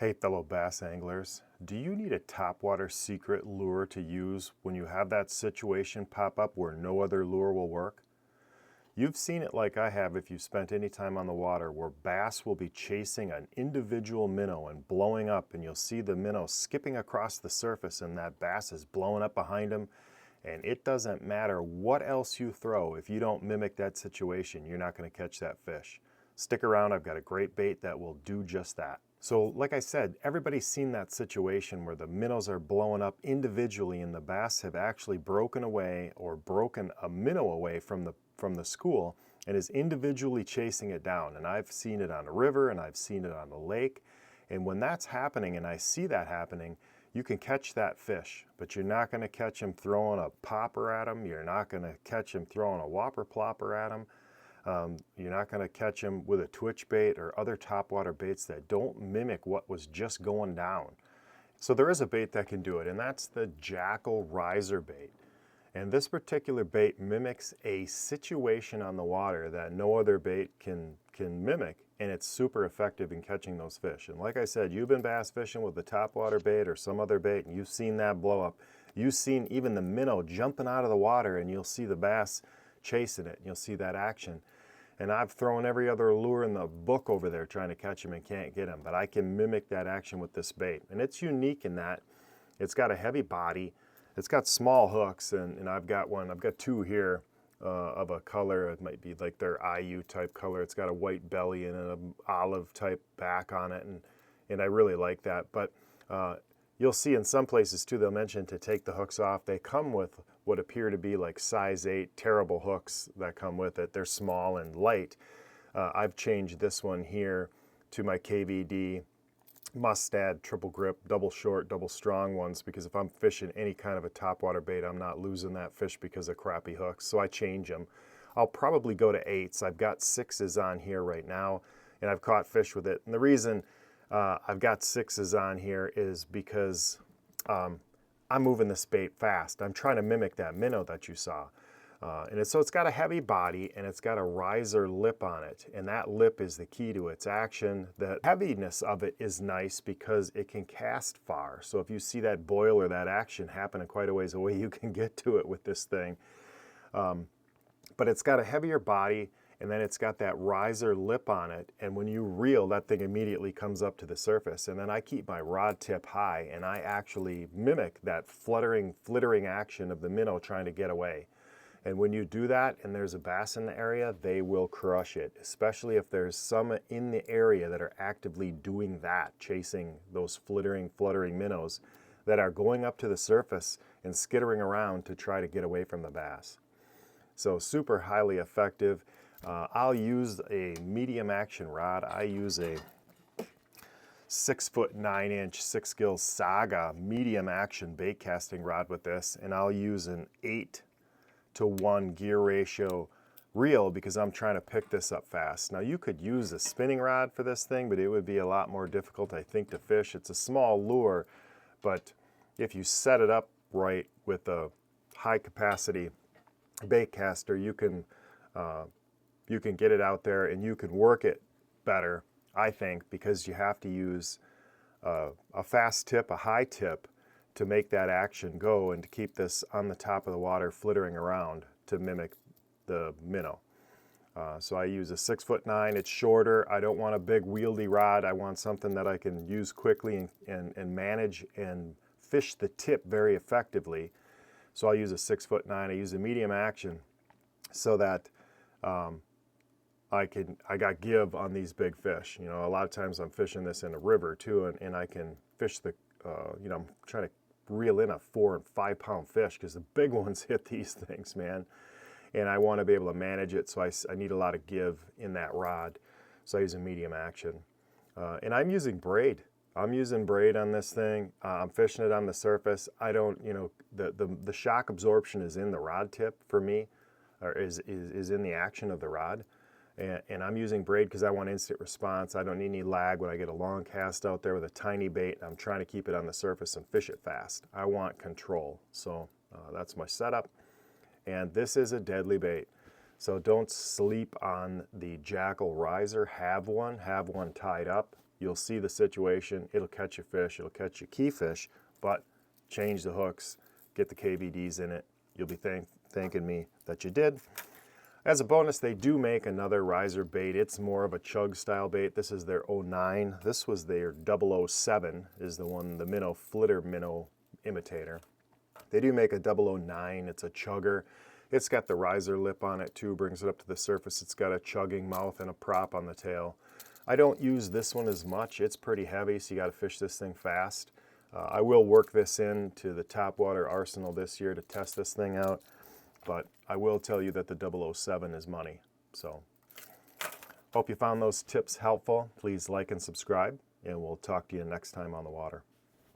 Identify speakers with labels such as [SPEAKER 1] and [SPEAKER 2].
[SPEAKER 1] Hey fellow bass anglers, do you need a topwater secret lure to use when you have that situation pop up where no other lure will work? You've seen it like I have if you've spent any time on the water, where bass will be chasing an individual minnow and blowing up, and you'll see the minnow skipping across the surface and that bass is blowing up behind him, and it doesn't matter what else you throw. If you don't mimic that situation, you're not going to catch that fish. Stick around, I've got a great bait that will do just that. So like I said, everybody's seen that situation where the minnows are blowing up individually and the bass have actually broken away or broken a minnow away from the school and is individually chasing it down. And I've seen it on a river and I've seen it on a lake. And when that's happening and I see that happening, you can catch that fish, but you're not going to catch him throwing a popper at him. You're not going to catch him throwing a whopper plopper at him. You're not going to catch them with a twitch bait or other topwater baits that don't mimic what was just going down. So there is a bait that can do it, and that's the Jackall Riser bait. And this particular bait mimics a situation on the water that no other bait can mimic, and it's super effective in catching those fish. And like I said, you've been bass fishing with the topwater bait or some other bait, and you've seen that blow up. You've seen even the minnow jumping out of the water, and you'll see the bass chasing it, and you'll see that action. And I've thrown every other lure in the book over there trying to catch him and can't get him, but I can mimic that action with this bait. And it's unique in that it's got a heavy body, it's got small hooks, and I've got two here of a color. It might be like their IU type color. It's got a white belly and an olive type back on it, and I really like that. But you'll see in some places too, they'll mention to take the hooks off. They come with what appear to be like size 8 terrible hooks that come with it. They're small and light. I've changed this one here to my KVD Mustad triple grip, double short, double strong ones, because if I'm fishing any kind of a topwater bait, I'm not losing that fish because of crappy hooks, so I change them. I'll probably go to 8s. I've got 6s on here right now, and I've caught fish with it. And the reason I've got 6s on here is because I'm moving this bait fast. I'm trying to mimic that minnow that you saw. So it's got a heavy body and it's got a riser lip on it. And that lip is the key to its action. The heaviness of it is nice because it can cast far. So if you see that boil or that action happening quite a ways away, you can get to it with this thing. But it's got a heavier body, and then it's got that riser lip on it, and when you reel, that thing immediately comes up to the surface. And then I keep my rod tip high, and I actually mimic that fluttering action of the minnow trying to get away. And when you do that and there's a bass in the area, they will crush it, especially if there's some in the area that are actively doing that, chasing those fluttering minnows that are going up to the surface and skittering around to try to get away from the bass. So super highly effective. I'll use a medium action rod. I use a 6'9" 6-gill Saga medium action bait casting rod with this, and I'll use an 8-to-1 gear ratio reel because I'm trying to pick this up fast. Now you could use a spinning rod for this thing, but it would be a lot more difficult, I think, to fish. It's a small lure, but if you set it up right with a high capacity bait caster, you can get it out there and you can work it better, I think, because you have to use a fast tip, a high tip, to make that action go and to keep this on the top of the water flittering around to mimic the minnow. So I use a 6'9". It's shorter. I don't want a big wieldy rod. I want something that I can use quickly and manage and fish the tip very effectively. So I'll use a 6'9". I use a medium action so that I got give on these big fish. You know, a lot of times I'm fishing this in a river too, and I can fish the, I'm trying to reel in a 4 and 5 pound fish because the big ones hit these things, man. And I want to be able to manage it, so I need a lot of give in that rod. So I use a medium action. And I'm using braid. I'm using braid on this thing. I'm fishing it on the surface. I don't, the shock absorption is in the rod tip for me, or is in the action of the rod. And I'm using braid because I want instant response. I don't need any lag when I get a long cast out there with a tiny bait. I'm trying to keep it on the surface and fish it fast. I want control. So that's my setup. And this is a deadly bait. So don't sleep on the Jackall Riser. Have one tied up. you'll see the situation, it'll catch your fish, it'll catch your key fish, but change the hooks, get the KVDs in it. You'll be thanking me that you did. As a bonus, they do make another riser bait. It's more of a chug style bait. This is their 09. This was their 007 is the one, the minnow, flitter minnow imitator. They do make a 009. It's a chugger. It's got the riser lip on it too, brings it up to the surface. It's got a chugging mouth and a prop on the tail. I don't use this one as much. It's pretty heavy, so you got to fish this thing fast. I will work this into the Topwater arsenal this year to test this thing out, but I will tell you that the 007 is money. So, hope you found those tips helpful. Please like and subscribe, and we'll talk to you next time on the water.